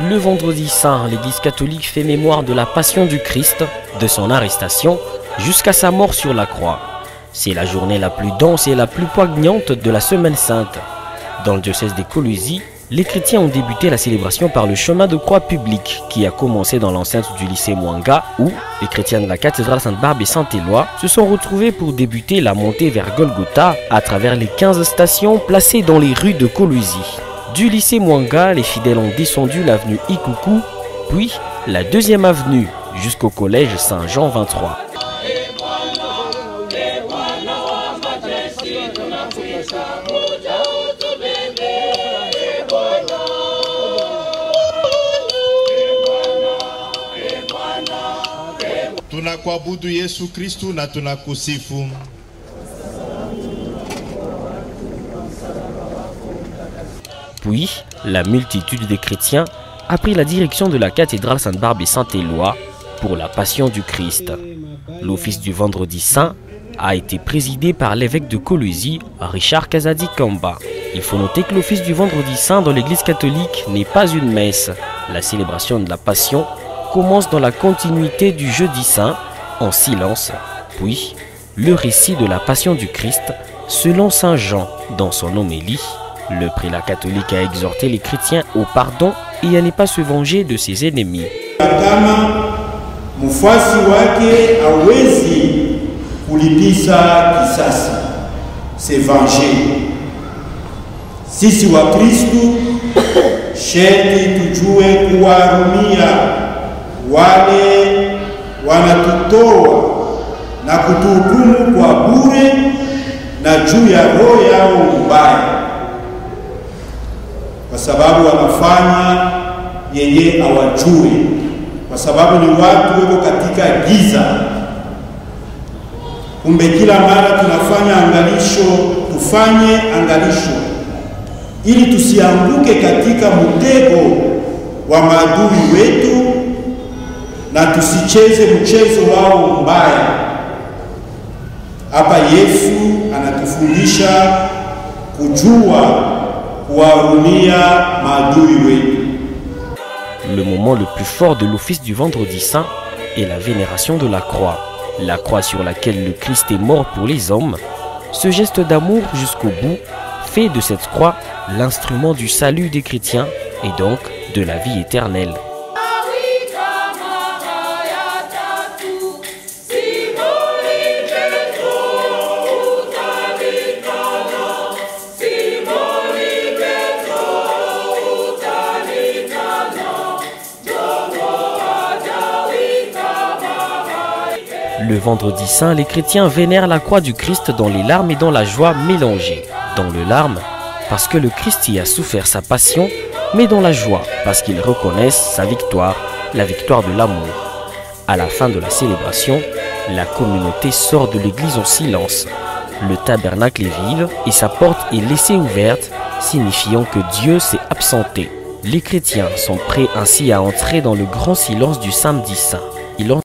Le vendredi saint, l'Église catholique fait mémoire de la passion du Christ, de son arrestation, jusqu'à sa mort sur la croix. C'est la journée la plus dense et la plus poignante de la Semaine sainte. Dans le diocèse des Coluzi, les chrétiens ont débuté la célébration par le chemin de croix public qui a commencé dans l'enceinte du lycée Mwanga où les chrétiens de la cathédrale Sainte-Barbe et Saint-Éloi se sont retrouvés pour débuter la montée vers Golgotha à travers les 15 stations placées dans les rues de Coluzi. Du lycée Mwanga, les fidèles ont descendu l'avenue Ikuku, puis la 2e avenue jusqu'au collège Saint-Jean 23. Tunakuabudu Yesu Kristu na tunakusifu. Puis, la multitude des chrétiens a pris la direction de la cathédrale Sainte-Barbe et Saint-Éloi pour la Passion du Christ. L'office du Vendredi Saint a été présidé par l'évêque de Coluzi, Richard Kazadi Kamba. Il faut noter que l'office du Vendredi Saint dans l'Église catholique n'est pas une messe. La célébration de la Passion commence dans la continuité du Jeudi Saint, en silence, puis le récit de la Passion du Christ selon Saint Jean dans son homélie. Le prélat catholique a exhorté les chrétiens au pardon et à ne pas se venger de ses ennemis. Kama mfuasi wake hawezi kulipiza kisasi, se venger. Sisi wa Kristu sheti tujue kuwarumia wale wanatutoa na kutuhukumu kwa bure na juu ya roho yao mbaya, kwa sababu wanafanya yenye hawajui, kwa sababu ni watu weko katika giza. Kumbe kila mara tunafanya angalisho, tufanye angalisho ili tusianguke katika mtego wa maadui wetu na tusicheze mchezo wao mbaya. Hapa Yesu anatufundisha kujua kuwarumia maadui wetu. Le moment le plus fort de l'office du Vendredi Saint est la vénération de la croix. La croix sur laquelle le Christ est mort pour les hommes. Ce geste d'amour jusqu'au bout fait de cette croix l'instrument du salut des chrétiens et donc de la vie éternelle. Le Vendredi Saint, les chrétiens vénèrent la croix du Christ dans les larmes et dans la joie mélangées. Dans le larmes, parce que le Christ y a souffert sa passion, mais dans la joie, parce qu'ils reconnaissent sa victoire, la victoire de l'amour. À la fin de la célébration, la communauté sort de l'église en silence. Le tabernacle est vide et sa porte est laissée ouverte, signifiant que Dieu s'est absenté. Les chrétiens sont prêts ainsi à entrer dans le grand silence du Samedi Saint.